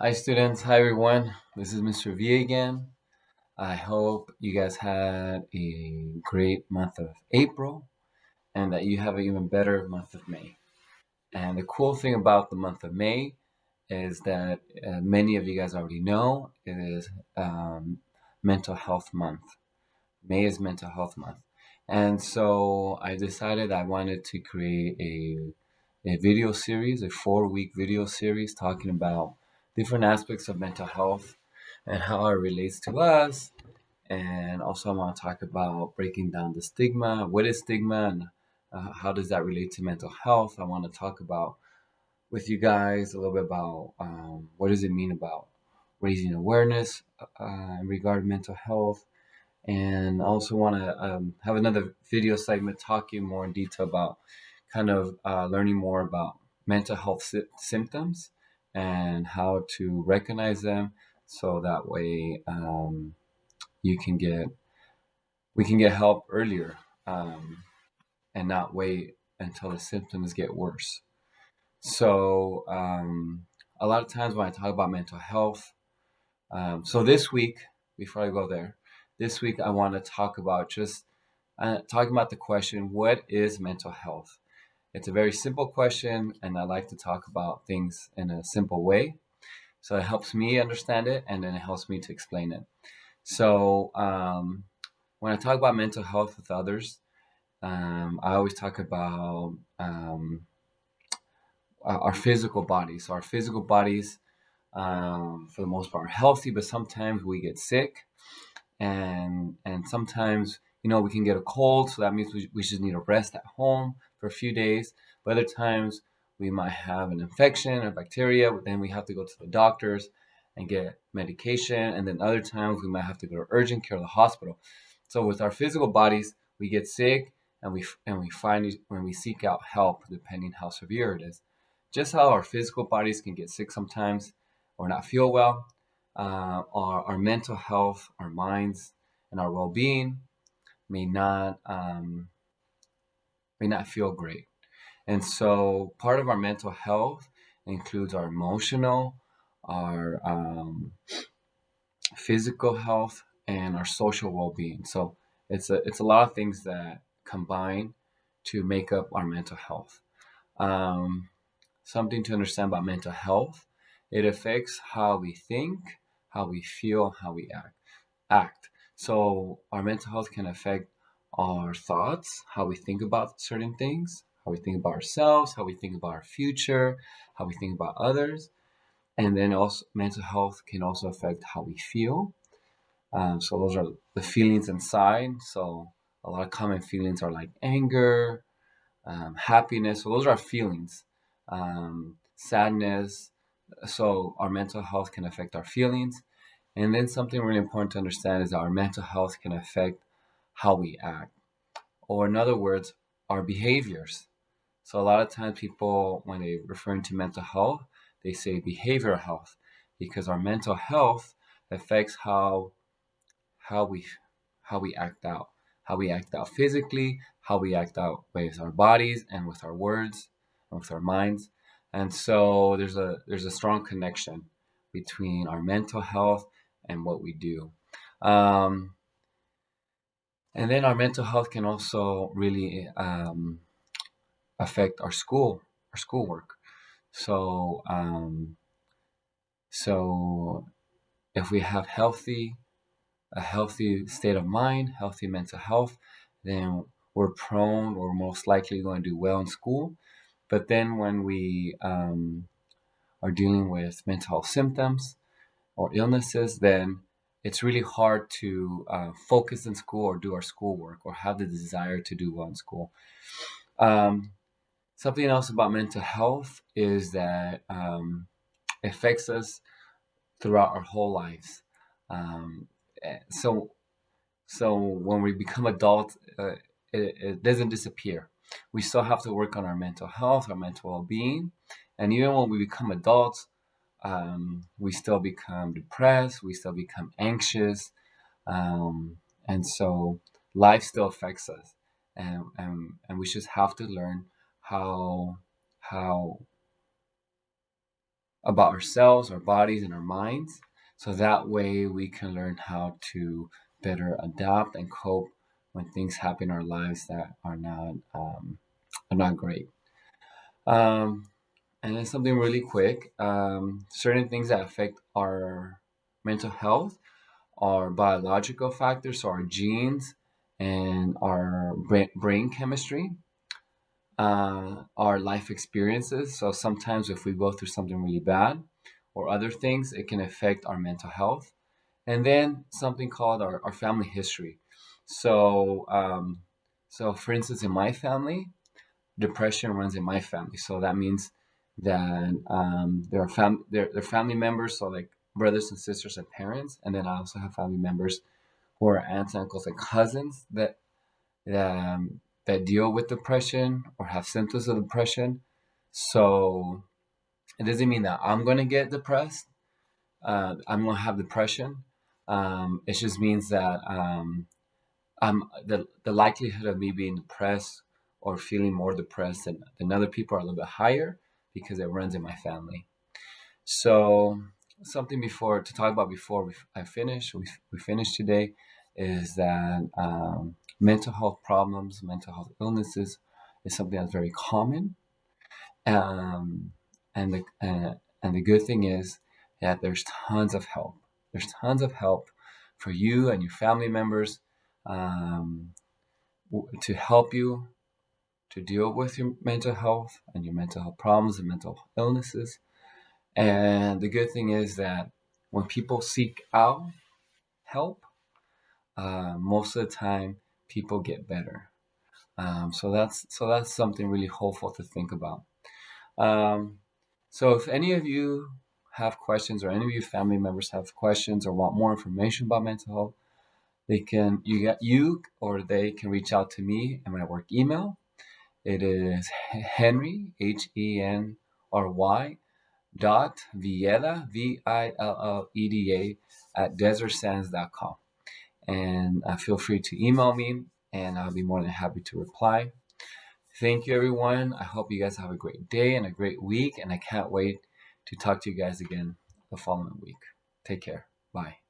Hi students, hi everyone. This is Mr. V again. I hope you guys had a great month of April and that you have an even better month of May. And the cool thing about the month of May is that many of you guys already know it is Mental Health Month. May is Mental Health Month. And so I decided I wanted to create a video series, a 4-week video series talking about different aspects of mental health and how it relates to us. And also, I want to talk about breaking down the stigma. What is stigma and how does that relate to mental health? I want to talk about with you guys a little bit about what does it mean about raising awareness in regard to mental health, and I also want to have another video segment talking more in detail about kind of learning more about mental health symptoms and how to recognize them, so that way you can get we can get help earlier, and not wait until the symptoms get worse. So a lot of times when I talk about mental health, so this week, before I go there, this week I want to talk about just talking about the question, what is mental health? It's a very simple question, and I like to talk about things in a simple way. So it helps me understand it, and then it helps me to explain it. So when I talk about mental health with others, I always talk about our physical bodies. So our physical bodies, for the most part, are healthy, but sometimes we get sick, and sometimes we can get a cold, so that means we just need to rest at home for a few days. But other times we might have an infection or bacteria, but then we have to go to the doctors and get medication, and then other times we might have to go to urgent care or the hospital. So with our physical bodies, we get sick, and we find it when we seek out help, depending how severe it is. Just how our physical bodies can get sick sometimes or not feel well, our mental health, our minds, and our well-being may not feel great. And so part of our mental health includes our emotional, our physical health, and our social well-being. So it's a lot of things that combine to make up our mental health. Um, Something to understand about mental health: it affects how we think, how we feel, how we act. So our mental health can affect our thoughts, how we think about certain things, how we think about ourselves, how we think about our future, how we think about others. And then also mental health can also affect how we feel. So those are the feelings inside. So a lot of common feelings are like anger, happiness. So those are feelings. Sadness. So our mental health can affect our feelings. And then something really important to understand is that our mental health can affect how we act, or in other words, our behaviors. So a lot of times people, when they referring to mental health, they say behavioral health, because our mental health affects how we how we act out, how we act out physically, how we act out with our bodies and with our words and with our minds. And so there's a strong connection between our mental health and what we do. Um, and then our mental health can also really affect our schoolwork. So so if we have a healthy state of mind, healthy mental health, then we're most likely going to do well in school. But then when we are dealing with mental health symptoms or illnesses, then it's really hard to focus in school or do our schoolwork or have the desire to do well in school. Um, Something else about mental health is that it affects us throughout our whole lives. Um, so So when we become adults, it doesn't disappear. We still have to work on our mental health, our mental well-being, and even when we become adults, we still become depressed, we still become anxious, and so life still affects us, and we just have to learn how how about ourselves, our bodies, and our minds. So that way we can learn how to better adapt and cope when things happen in our lives that are not great. Um, and then something really quick: certain things that affect our mental health are biological factors, so our genes and our brain chemistry, our life experiences. So sometimes if we go through something really bad or other things, it can affect our mental health. And then something called our family history. So, so for instance, in my family, depression runs in my family. So that means that there are family members, so like brothers and sisters and parents, and then I also have family members who are aunts, uncles, and cousins that deal with depression or have symptoms of depression. So it doesn't mean that I'm gonna get depressed. I'm gonna have depression. It just means that the likelihood of me being depressed or feeling more depressed than other people are a little bit higher because it runs in my family. So something before to talk about before we finish today is that mental health problems, mental health illnesses is something that's very common. Um, and the good thing is that there's tons of help. There's tons of help for you and your family members um, to help you to deal with your mental health and your mental health problems and mental illnesses. And the good thing is that when people seek out help, most of the time people get better. So that's something really hopeful to think about. Um, so if any of you have questions or any of you family members have questions or want more information about mental health, you or they can reach out to me and my work email. It is Henry HENRY Villeda VILLEDA at desertsands.com. And feel free to email me, and I'll be more than happy to reply. Thank you, everyone. I hope you guys have a great day and a great week, and I can't wait to talk to you guys again the following week. Take care. Bye.